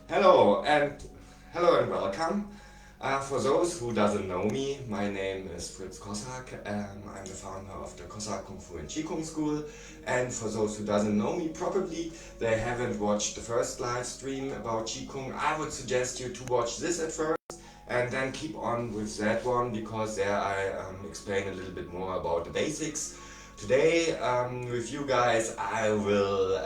Hello and welcome. For those who doesn't know me, my name is Fritz Kossak. I'm the founder of the Kossak Kung Fu and Qigong School. And for those who doesn't know me, probably they haven't watched the first live stream about Qigong. I would suggest you to watch this at first and then keep on with that one because there I explain a little bit more about the basics. Today with you guys I will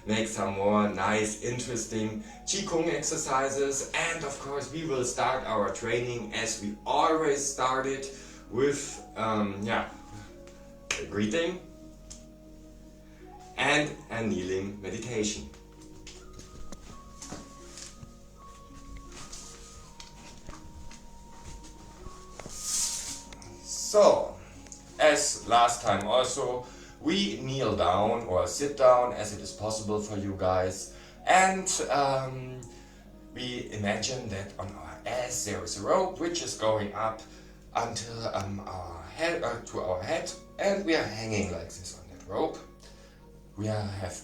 make some more nice interesting Qigong exercises, and of course we will start our training as we always started with a greeting and a kneeling meditation. So, as last time also, we kneel down or sit down as it is possible for you guys, and we imagine that on our ass there is a rope which is going up until our head to our head, and we are hanging like this on that rope. We have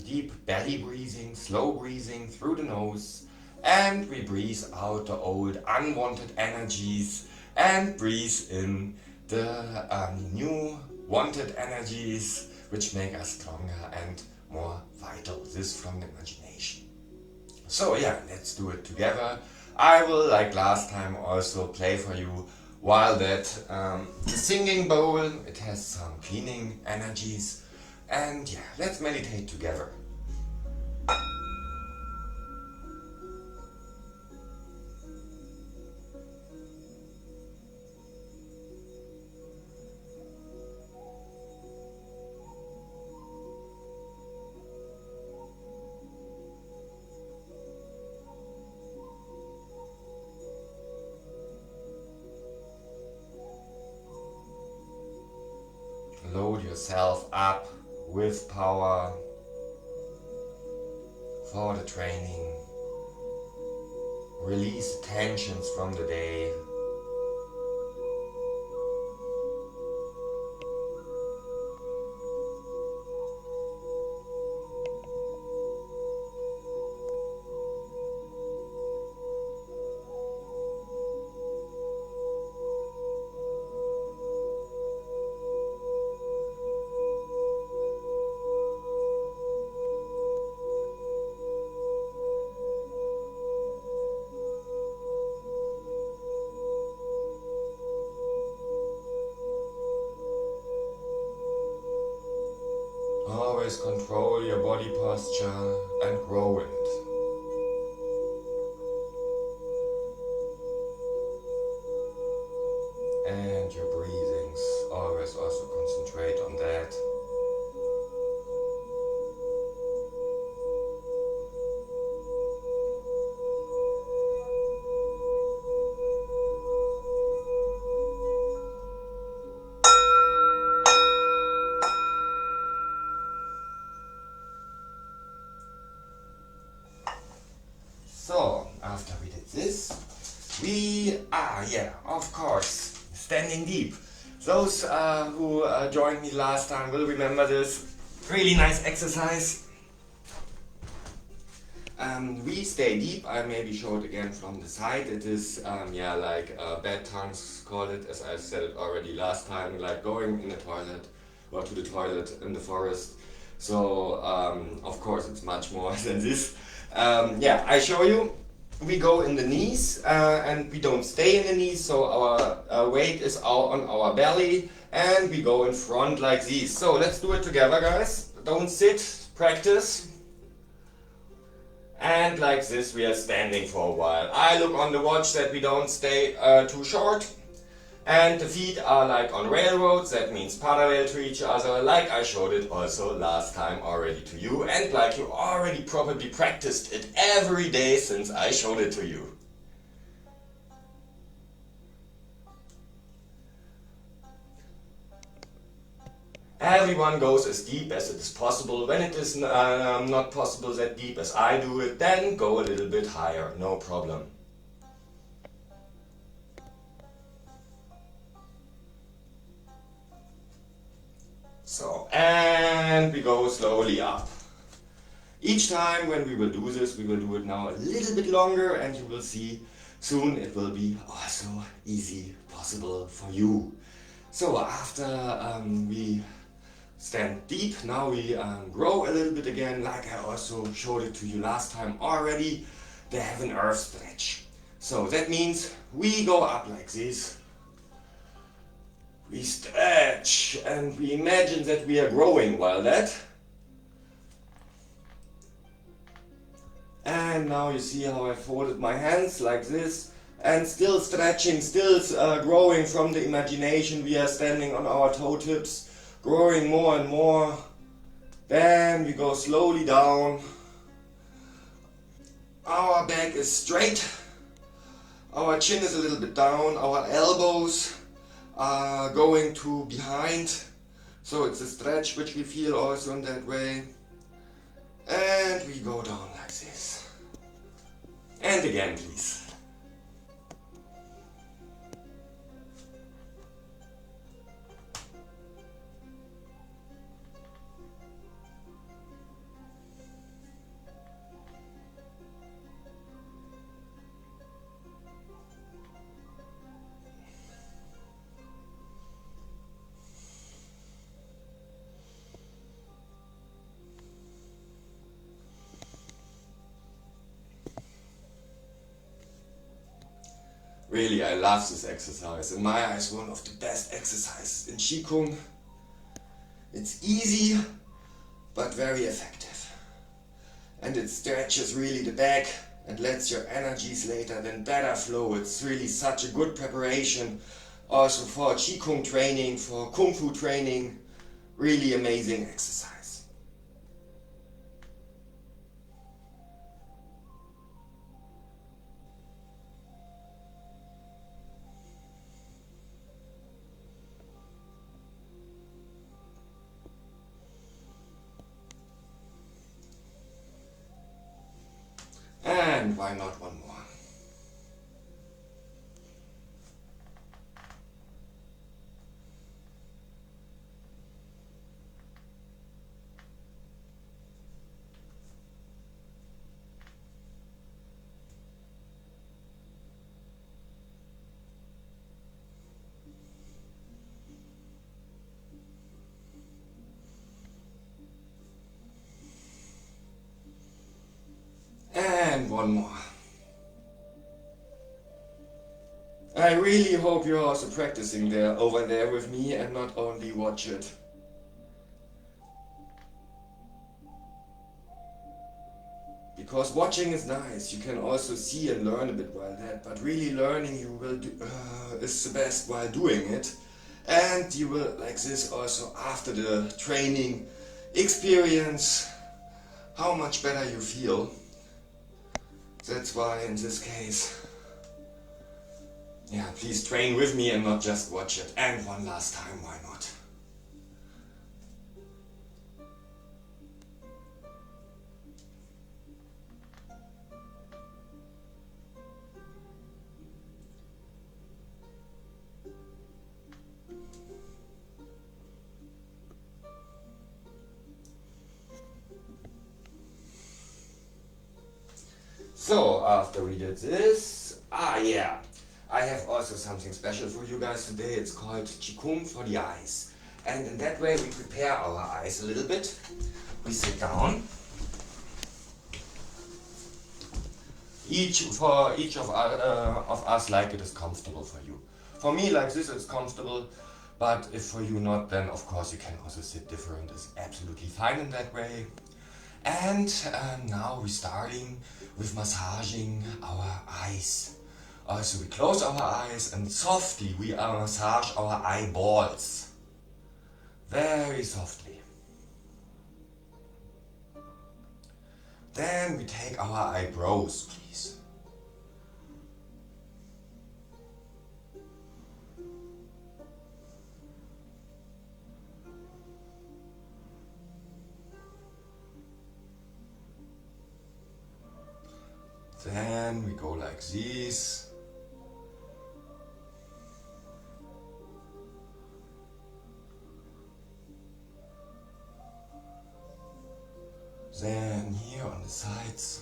deep belly breathing, slow breathing through the nose, and we breathe out the old unwanted energies and breathe in the new wanted energies which make us stronger and more vital. This from the imagination. So yeah, let's do it together. I will, like last time, also play for you while that singing bowl. It has some cleaning energies, and yeah, let's meditate together. Load yourself up with power for the training. Release tensions from the day. Always control your body posture and grow it. And your breathings, always also concentrate on that. So, after we did this, we are, of course, standing deep. Those who joined me last time will remember this really nice exercise. We stay deep. I maybe show it again from the side. It is, like bad tongues call it, as I said it already last time, like going in the toilet or to the toilet in the forest. So, of course, it's much more than this. I show you. We go in the knees and we don't stay in the knees, so our weight is out on our belly, and we go in front like this. So let's do it together, guys. Don't sit, practice. And like this we are standing for a while. I look on the watch that we don't stay too short. And the feet are like on railroads, that means parallel to each other, like I showed it also last time already to you, and like you already probably practiced it every day since I showed it to you. Everyone goes as deep as it is possible. When it is not possible that deep as I do it, then go a little bit higher, no problem. So, and we go slowly up. Each time when we will do this, we will do it now a little bit longer, and you will see soon it will be also easy possible for you. So after we stand deep, now we grow a little bit again, like I also showed it to you last time already, the heaven earth stretch. So that means we go up like this, we stretch, and we imagine that we are growing while that. And now you see how I folded my hands like this, and still stretching, still growing from the imagination. We are standing on our toe tips, growing more and more. Then we go slowly down. Our back is straight. Our chin is a little bit down. Our elbows are going to behind. So it's a stretch which we feel also in that way. And we go down like this. And again, please. Really, I love this exercise. In my eyes, one of the best exercises in Qigong. It's easy, but very effective. And it stretches really the back and lets your energies later then better flow. It's really such a good preparation also for Qigong training, for Kung Fu training. Really amazing exercise. And why not one more? And one more. I really hope you're also practicing over there with me and not only watch it. Because watching is nice, you can also see and learn a bit while that, but really learning you will do, is the best while doing it. And you will, like this also after the training, experience how much better you feel. That's why in this case, yeah, please train with me and not just watch it. And one last time, why not? So after we did this, yeah, I have also something special for you guys today. It's called Qigong for the eyes. And in that way we prepare our eyes a little bit. We sit down. For each of us like it is comfortable for you. For me like this it's comfortable, but if for you not, then of course you can also sit different. It's absolutely fine in that way. And now we're starting with massaging our eyes. So we close our eyes and softly we massage our eyeballs. Very softly. Then we take our eyebrows, please. Then we go like this. Then here. the sides.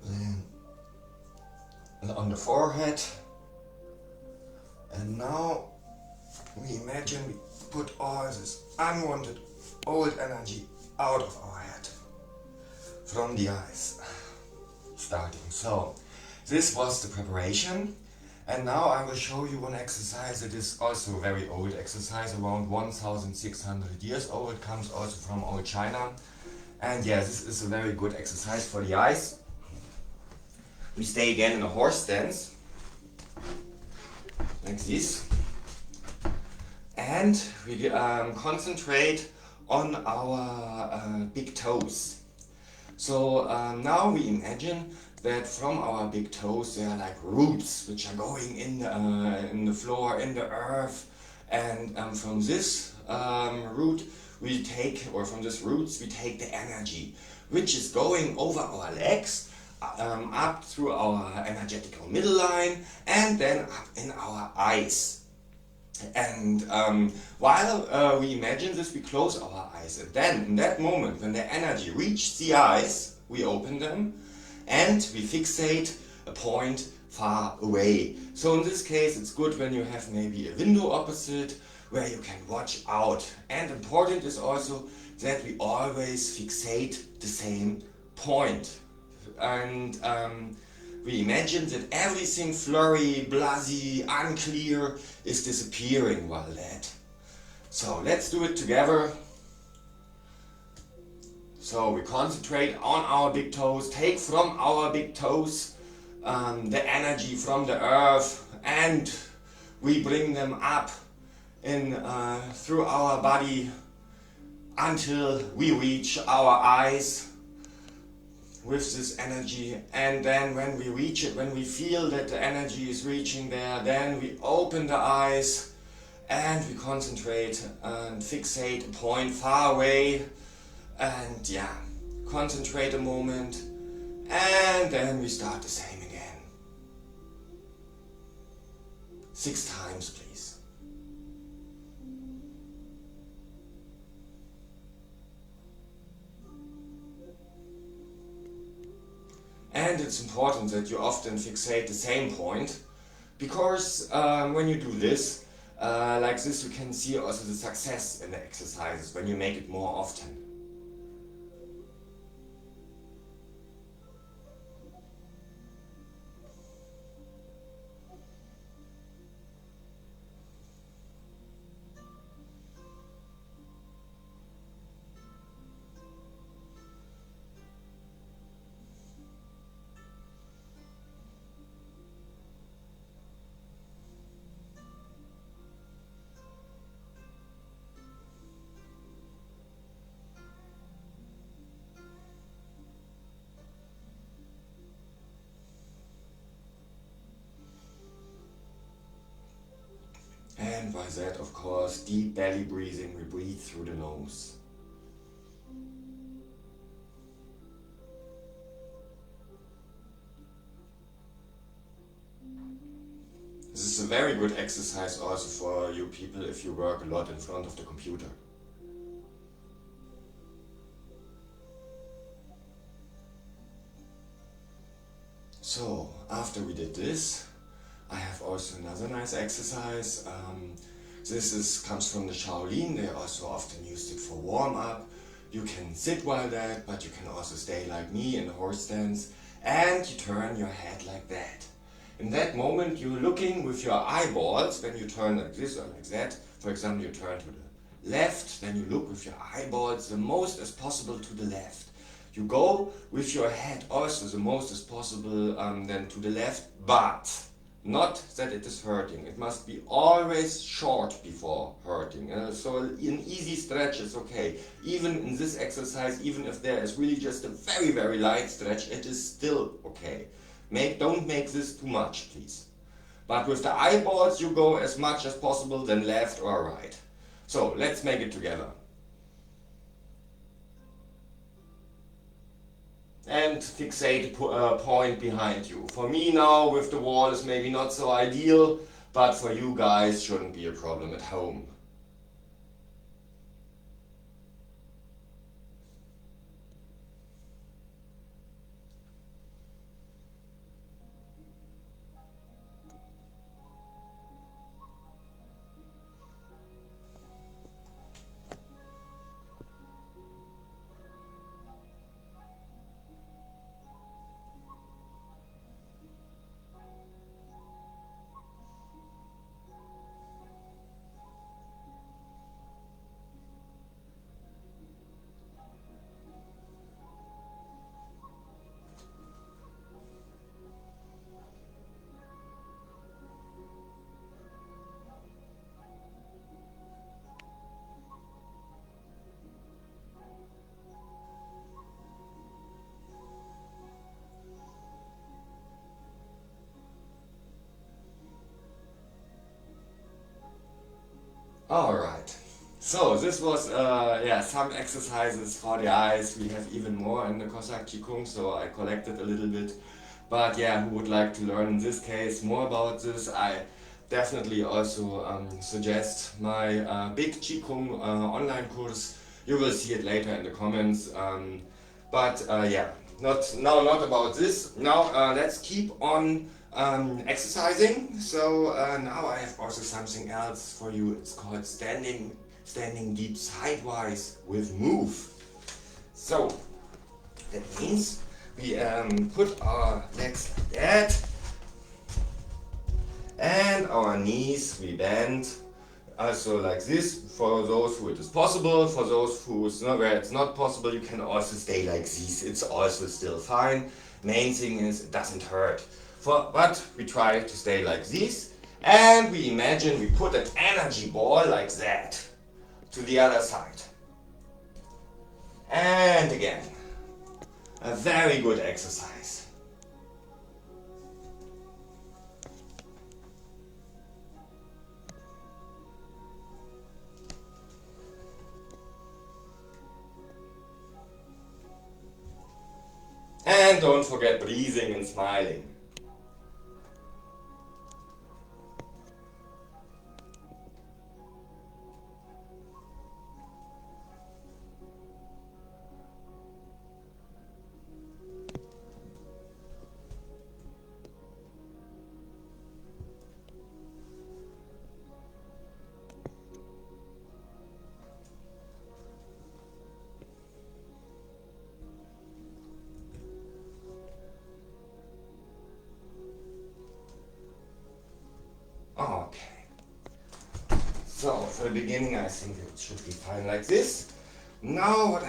Then on the forehead. And now we imagine we put all this unwanted old energy out of our head, from the eyes, starting. So this was the preparation, and now I will show you one exercise. It is also a very old exercise, around 1600 years old. It comes also from old China, and yeah, this is a very good exercise for the eyes. We stay again in a horse stance, like this, and we concentrate on our big toes. So now we imagine that from our big toes there are like roots which are going in the floor, in the earth, and from this root we take, or from these roots we take the energy which is going over our legs, up through our energetical middle line, and then up in our eyes. And while we imagine this, we close our eyes, and then in that moment when the energy reaches the eyes, we open them and we fixate a point far away. So in this case it's good when you have maybe a window opposite where you can watch out. And important is also that we always fixate the same point. And we imagine that everything flurry, blasé, unclear is disappearing while that. So let's do it together. So we concentrate on our big toes, take from our big toes the energy from the earth, and we bring them up in through our body until we reach our eyes with this energy. And then when we reach it, when we feel that the energy is reaching there, then we open the eyes and we concentrate and fixate a point far away, and yeah, concentrate a moment, and then we start the same again. 6 times, please. And it's important that you often fixate the same point, because when you do this, like this, you can see also the success in the exercises when you make it more often. And by that, of course, deep belly breathing, we breathe through the nose. This is a very good exercise also for you people if you work a lot in front of the computer. So, after we did this, I have also another nice exercise. This comes from the Shaolin. They also often used it for warm-up. You can sit while that, but you can also stay like me in the horse stance, and you turn your head like that. In that moment you're looking with your eyeballs. When you turn like this or like that, for example, you turn to the left, then you look with your eyeballs the most as possible to the left. You go with your head also the most as possible then to the left, but not that it is hurting. It must be always short before hurting. So an easy stretch is okay. Even in this exercise, even if there is really just a very, very light stretch, it is still okay. Don't make this too much, please. But with the eyeballs, you go as much as possible, then left or right. So let's make it together. And fixate a point behind you. For me now with the wall is maybe not so ideal, but for you guys shouldn't be a problem at home. Alright, so this was yeah, some exercises for the eyes. We have even more in the Cossack Qigong, so I collected a little bit. But yeah, who would like to learn in this case more about this, I definitely also suggest my big Qigong online course. You will see it later in the comments. But yeah, not about this. Now let's keep on exercising. So now I have also something else for you. It's called standing deep sidewise with move. So that means we put our legs like that, and our knees we bend also like this. For those who it is possible, for those where it's not possible, you can also stay like this. It's also still fine. Main thing is it doesn't hurt. But we try to stay like this, and we imagine we put an energy ball like that to the other side. And again, a very good exercise. And don't forget breathing and smiling. Okay. So for the beginning, I think it should be fine like this. Now what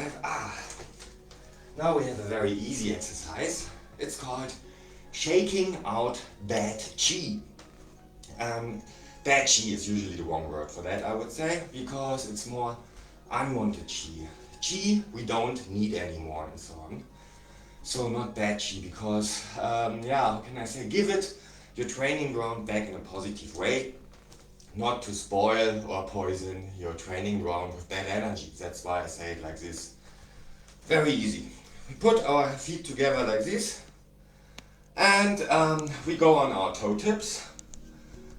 now we have a very easy exercise. It's called shaking out bad chi. Bad chi is usually the wrong word for that, I would say, because it's more unwanted chi. Chi we don't need anymore and so on. So not bad chi, because yeah, how can I say, give it your training ground back in a positive way, not to spoil or poison your training ground with bad energy. That's why I say it like this. Very easy. We put our feet together like this, and we go on our toe tips,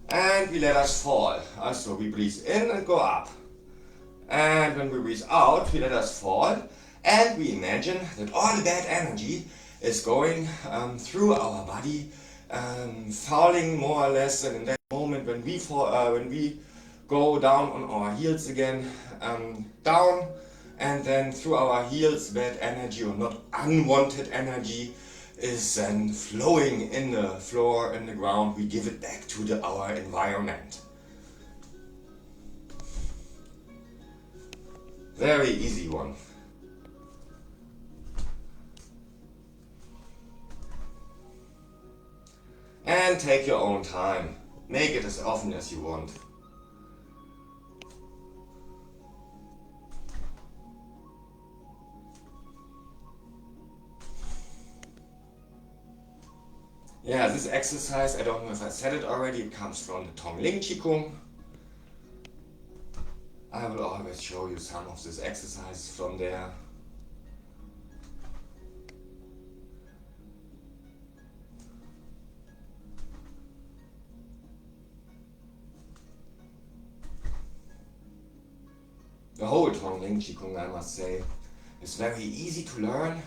and we let us fall. So we breathe in and go up, and when we breathe out, we let us fall, and we imagine that all the bad energy is going through our body, falling more or less. And in that moment when we fall, when we go down on our heels again, down, and then through our heels, bad energy or not unwanted energy is then flowing in the floor, in the ground. We give it back to our environment. Very easy one. And take your own time. Make it as often as you want. Yeah, this exercise, I don't know if I said it already, it comes from the Tongling Qigong. I will always show you some of this exercise from there. The whole Tongling Qigong, I must say, is very easy to learn,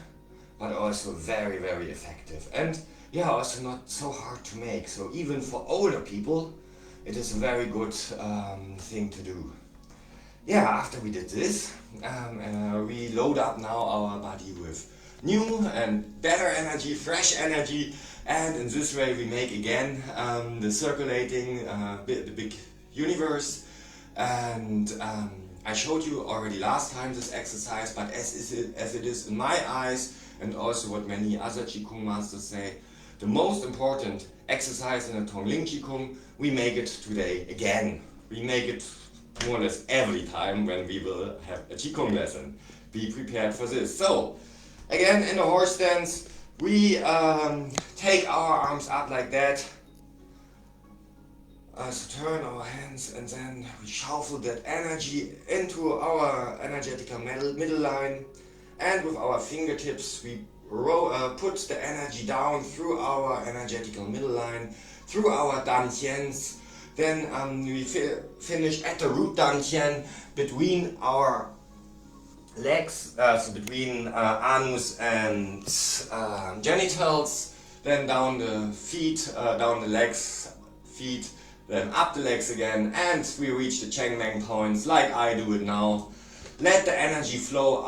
but also very, very effective. And yeah, also not so hard to make. So even for older people, it is a very good thing to do. Yeah, after we did this, we load up now our body with new and better energy, fresh energy, and in this way we make again the circulating, the big universe. And I showed you already last time this exercise, but as it is in my eyes, and also what many other Qigong masters say, the most important exercise in the Tongling Qigong, we make it today again. We make it more or less every time when we will have a Qigong lesson. Be prepared for this. So, again in the horse stance, we take our arms up like that. also turn our hands and then we shuffle that energy into our energetical middle line, and with our fingertips we put the energy down through our energetical middle line, through our dantians. Then we finish at the root dantian between our legs, so between anus and genitals, then down the feet, down the legs, feet, then up the legs again, and we reach the Cheng Meng points like I do it now. Let the energy flow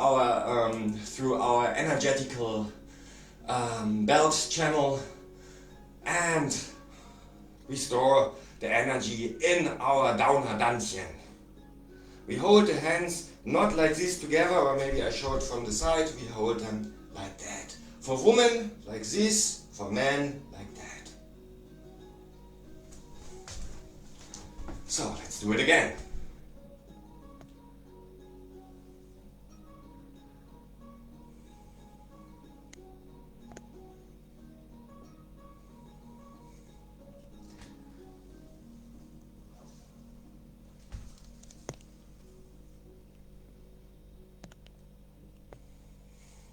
through our energetical belt channel, and we store the energy in our Downer Dantian. We hold the hands not like this together, or maybe I show it from the side. We hold them like that. For women, like this. For men, like that. So let's do it again.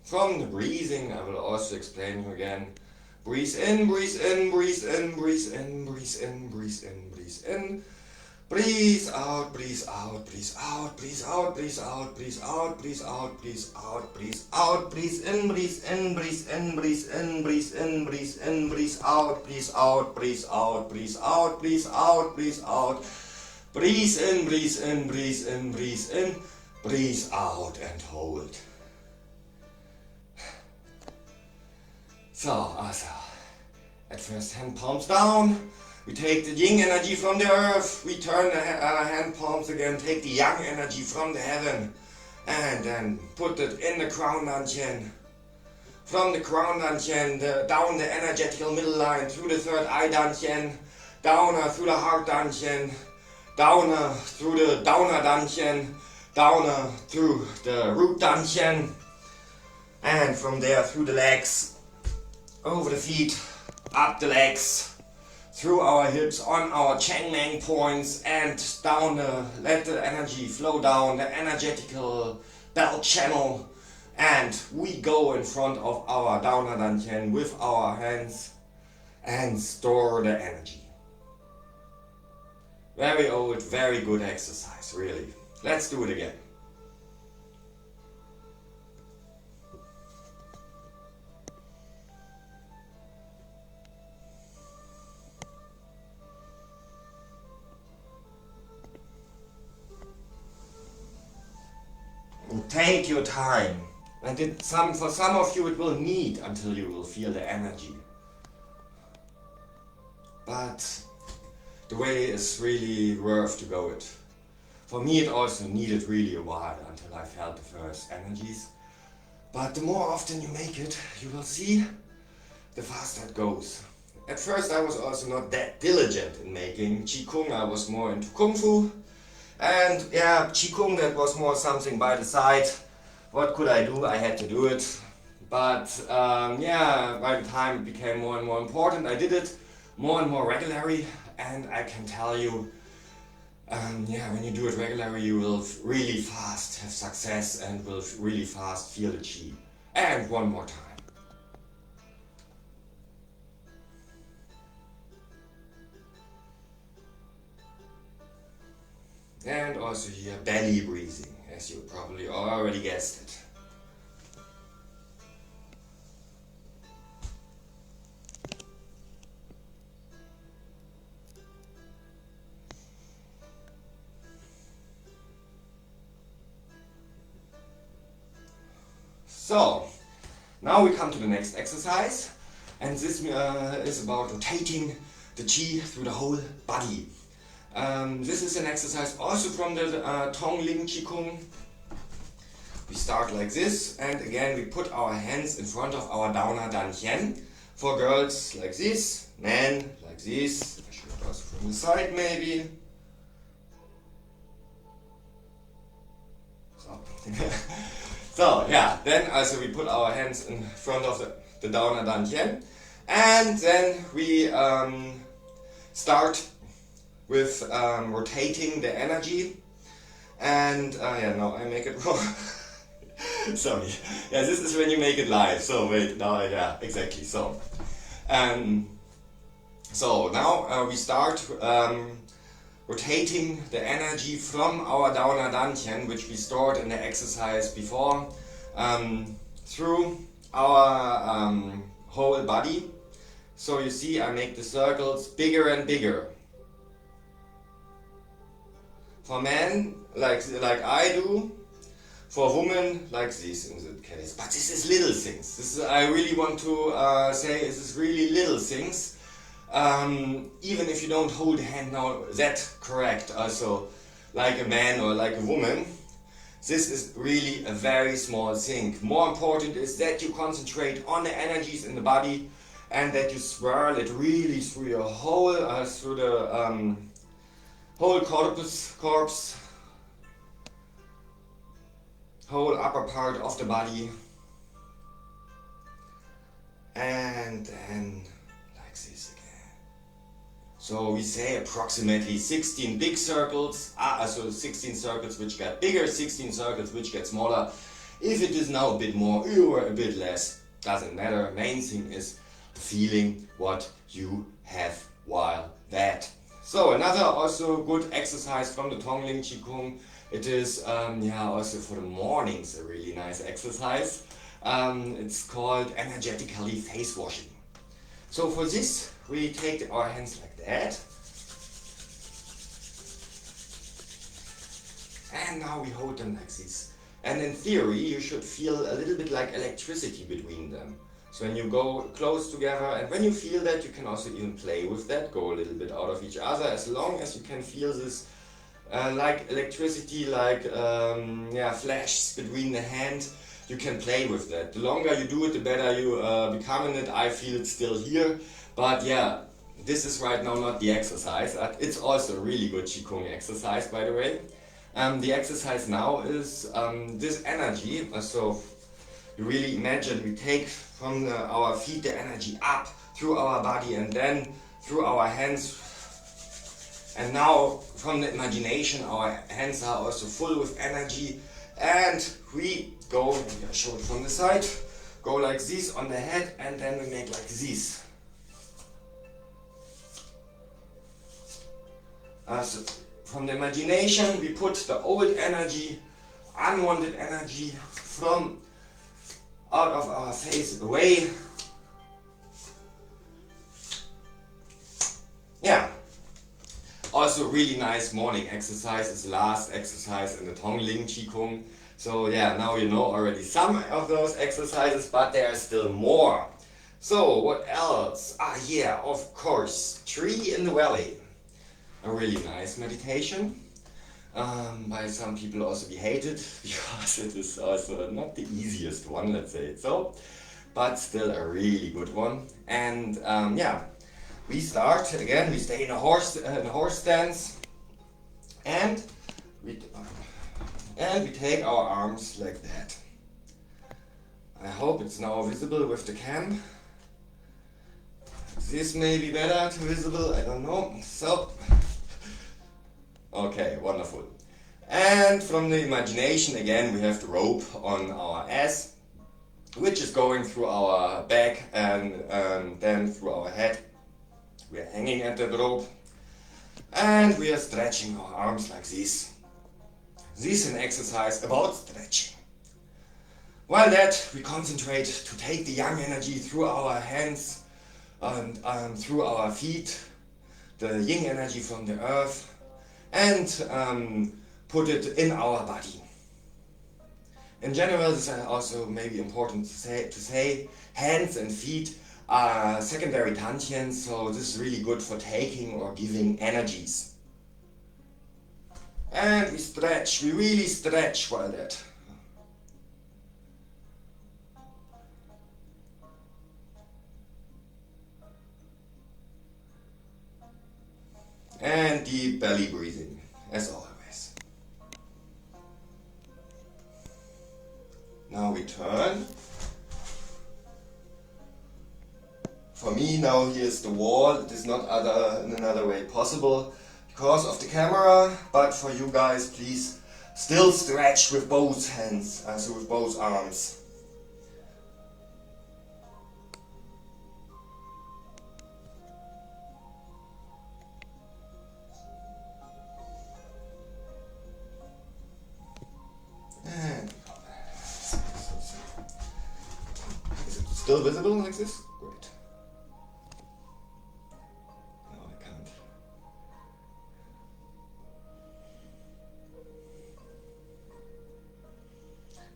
From the breathing, I will also explain you again. Breathe in, breathe in, breathe in, breathe in, breathe in, breathe in, breathe in. Breathe out, breathe out, breathe out, breathe out, breathe out, breathe out, breathe out, breathe out, breathe out, breathe in, breathe in, breathe in, breathe in, breathe in, breathe in, breathe out, breathe out, breathe out, breathe out, breathe out, breathe out. Breathe in, breathe in, breathe in, breathe in, breathe out and hold. So, also, at first hand palms down, we take the yin energy from the earth, we turn the hand palms again, take the yang energy from the heaven, and then put it in the crown dantian. From the crown dantian, down the energetical middle line, through the third eye dantian, downer through the heart dantian, downer through the downer dantian, downer through the root dantian, and from there through the legs, over the feet, up the legs, through our hips, on our Cheng Meng points, and down let the energy flow down the energetical belt channel, and we go in front of our Downer Dantian with our hands and store the energy. Very old, very good exercise, really. Let's do it again. Take your time, and for some of you it will need until you will feel the energy. But the way is really worth to go it. For me it also needed really a while until I felt the first energies. But the more often you make it, you will see the faster it goes. At first I was also not that diligent in making Qigong. I was more into Kung Fu. And yeah, Qigong, that was more something by the side. What could I do? I had to do it. But yeah, by the time it became more and more important, I did it more and more regularly. And I can tell you, yeah, when you do it regularly, you will really fast have success and will really fast feel the Qi. And one more time. And also here, belly breathing, as you probably already guessed it. So, now we come to the next exercise, and this is about rotating the Qi through the whole body. This is an exercise also from the Tong Ling Qigong. We start like this, and again we put our hands in front of our Downer Dantian. For girls like this, men like this. I should also from the side maybe. So, so yeah, then also we put our hands in front of the Downer Dantian, and then we start with rotating the energy. And yeah, now I make it wrong. Sorry. Yeah, this is when you make it live. So wait, now yeah, exactly. So now we start rotating the energy from our Downa Dantian, which we stored in the exercise before, through our whole body. So you see, I make the circles bigger and bigger. For men, like I do. For women, like this in that case. But this is little things. This is, I really want to say, this is really little things. Even if you don't hold the hand now that correct, also like a man or like a woman, this is really a very small thing. More important is that you concentrate on the energies in the body and that you swirl it really through your whole, through the whole corpse, whole upper part of the body, and then like this again. So we say approximately 16 big circles, so 16 circles which get bigger, 16 circles which get smaller. If it is now a bit more or a bit less, doesn't matter. Main thing is feeling what you have while that. So another also good exercise from the Tongling Qigong. It is also for the mornings a really nice exercise. It's called energetically face washing. So for this we take our hands like that. And now we hold them like this. And in theory you should feel a little bit like electricity between them. So when you go close together, and when you feel that, you can also even play with that, go a little bit out of each other, as long as you can feel this like electricity, like flashes between the hand, you can play with that. The longer you do it, the better you become in it. I feel it still here, but yeah, this is right now not the exercise. It's also a really good Qigong exercise, by the way. The exercise now is this energy, so you really imagine we take from our feet the energy up through our body and then through our hands. And now from the imagination our hands are also full with energy, and we go, I show it from the side, go like this on the head, and then we make like this. So from the imagination we put the old energy, unwanted energy from out of our face away. Yeah. Also really nice morning exercise. It's the last exercise in the Tongling Qigong. So yeah, now you know already some of those exercises, but there are still more. So what else? Yeah, of course, Tree in the Valley. A really nice meditation. By some people also be hated, because it is also not the easiest one, let's say it so, but still a really good one. And yeah, we start again. We stay in a horse stance, and we take our arms like that. I hope it's now visible with the cam. This may be better to visible, I don't know. So. Okay, wonderful. And from the imagination again we have the rope on our ass, which is going through our back and then through our head. We are hanging at the rope and we are stretching our arms like this. This is an exercise about stretching. While that we concentrate to take the yang energy through our hands and through our feet, the yin energy from the earth, and put it in our body. In general, this is also maybe important to say, hands and feet are secondary dantians, so this is really good for taking or giving energies. And we stretch, we really stretch while that. And deep belly breathing, as always. Now we turn. For me now here's the wall. It is not in another way possible, because of the camera, but for you guys, please still stretch with both hands, also with both arms. And is it still visible like this? Great. No, I can't.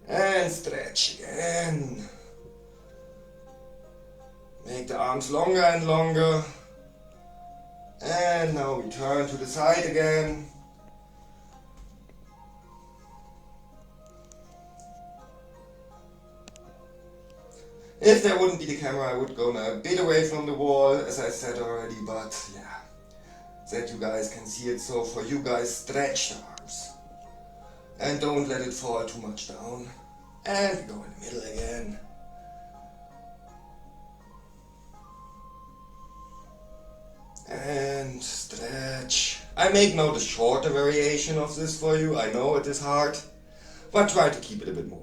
And stretch again. Make the arms longer and longer. And now we turn to the side again. If there wouldn't be the camera, I would go a bit away from the wall, as I said already, but yeah, that you guys can see it. So for you guys, stretch the arms. And don't let it fall too much down. And we go in the middle again. And stretch. I make now the shorter variation of this for you. I know it is hard, but try to keep it a bit more.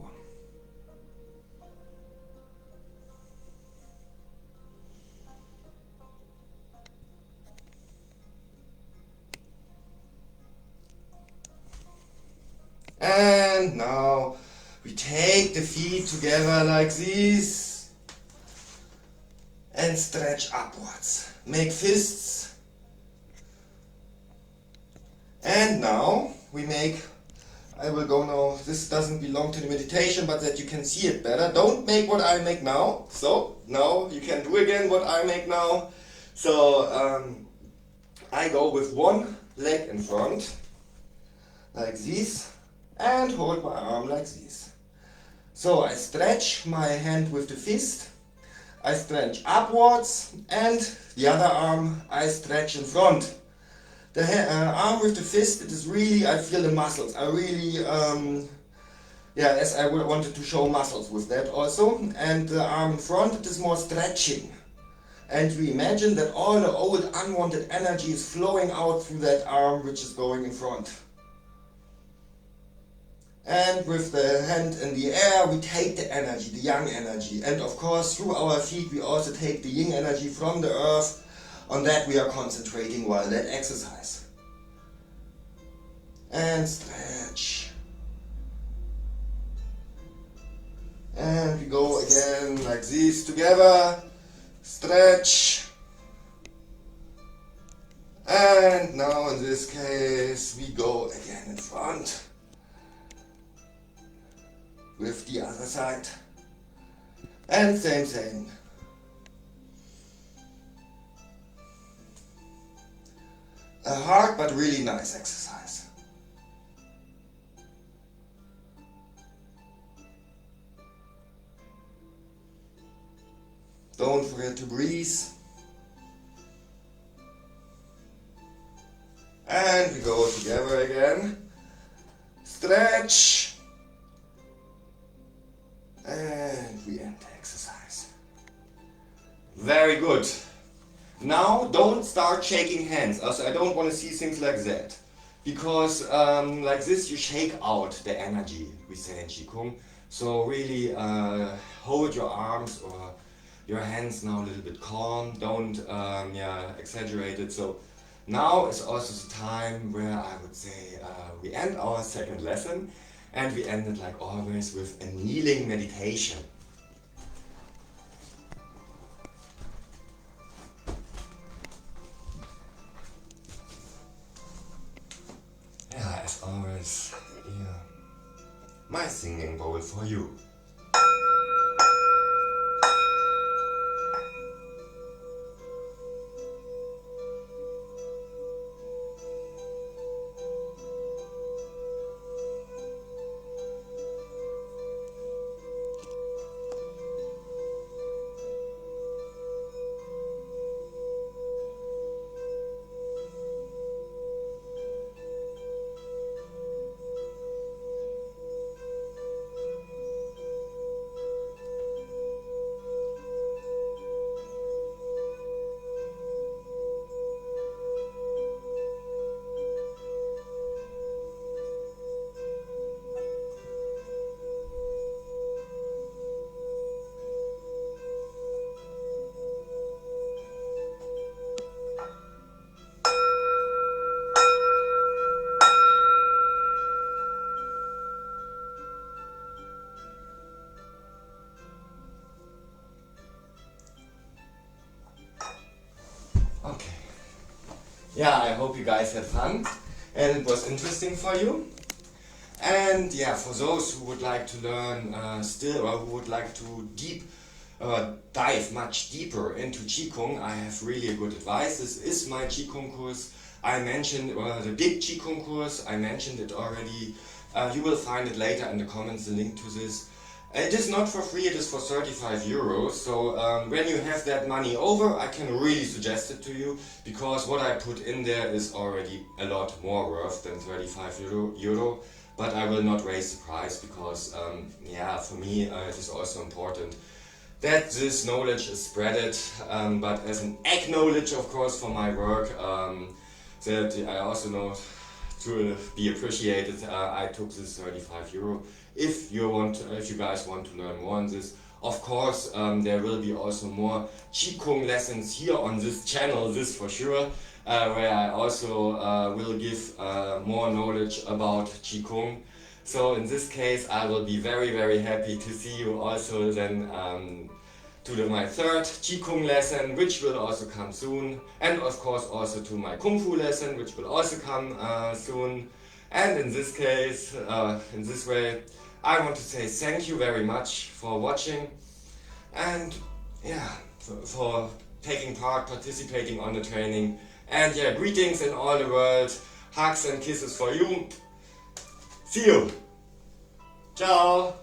And now we take the feet together like this and stretch upwards. Make fists. And now we make, I will go now, this doesn't belong to the meditation, but that you can see it better. Don't make what I make now. So now you can do again what I make now. So I go with one leg in front, like this, and hold my arm like this. So I stretch my hand with the fist, I stretch upwards, and the other arm I stretch in front. The arm with the fist, it is really, I feel the muscles. I really, as I wanted to show muscles with that also. And the arm in front, it is more stretching. And you imagine that all the old unwanted energy is flowing out through that arm which is going in front. And with the hand in the air, we take the energy, the yang energy. And of course, through our feet, we also take the yin energy from the earth. On that we are concentrating while that exercise. And stretch. And we go again like this together. Stretch. And now in this case, we go again in front. With the other side. And same. A hard but really nice exercise. Don't forget to breathe. And we go together again. Stretch. And we end the exercise. Very good. Now don't start shaking hands. Also, I don't want to see things like that. Because like this you shake out the energy, we say in Qigong. So really hold your arms or your hands now a little bit calm. Don't exaggerate it. So now is also the time where I would say we end our second lesson. And we end it like always with a kneeling meditation. Yeah, as always, here, my singing bowl for you. yeah, I hope you guys had fun and it was interesting for you. And yeah, for those who would like to learn still, or who would like to dive much deeper into Qigong, I have really a good advice. This is my Qigong course. I mentioned the big Qigong course, I mentioned it already. You will find it later in the comments, the link to this. It is not for free, it is for 35 euros. So when you have that money over, I can really suggest it to you, because what I put in there is already a lot more worth than 35 euro. But I will not raise the price, because yeah, for me it is also important that this knowledge is spreaded, but as an acknowledge, of course, for my work, that I also know to be appreciated, I took this 35 euro. If you guys want to learn more on this, of course, there will be also more Qigong lessons here on this channel, this for sure, where I also will give more knowledge about Qigong. So in this case, I will be very, very happy to see you also then to my third Qigong lesson, which will also come soon, and of course also to my Kung Fu lesson, which will also come soon. And in this case, in this way, I want to say thank you very much for watching, and yeah, for taking part, participating on the training. And yeah, greetings in all the world, hugs and kisses for you. See you. Ciao.